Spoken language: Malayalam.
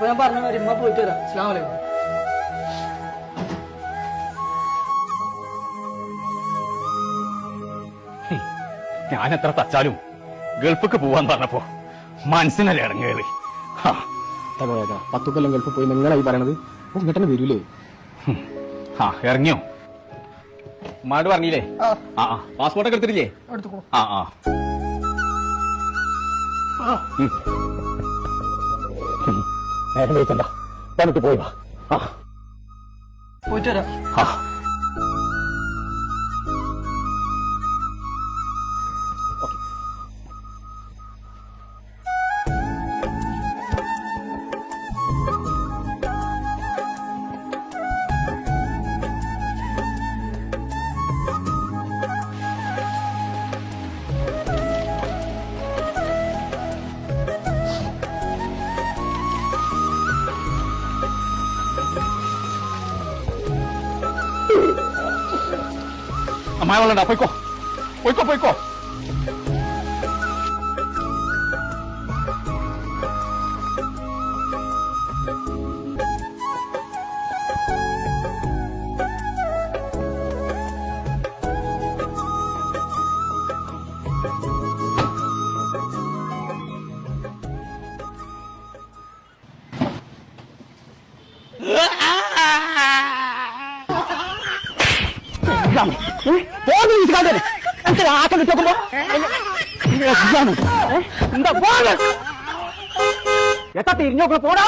അപ്പൊ ഞാൻ പറഞ്ഞ മാതിരി ഉമ്മ പോയിട്ട് വരാം. അസ്സലാമു അലൈക്കും. ഞാൻ എത്ര തച്ചാലും ഗൾഫിക്ക് പോവാന്ന് പറഞ്ഞപ്പോ മനസ്സിനല്ലേ ഇറങ്ങേറി. 10 കൊല്ലം ഗൾഫ് പോയി നിങ്ങളായി പറയണത് ഇങ്ങോട്ടന്നെ വരൂലേ? ഇറങ്ങിയോ? മാട് പറഞ്ഞില്ലേ? പാസ്പോർട്ടൊക്കെ എടുത്തിട്ടില്ലേ? നേരം കഴിക്കണ്ട, പണിക്ക് പോയി വാ. പോയിട്ട് വരാം. അമ്മായി കൊള്ളണ്ട, പോയിക്കോ പോയിക്കോ പോയിക്കോ. എന്താ തിരിഞ്ഞോക്കണം പോടാ.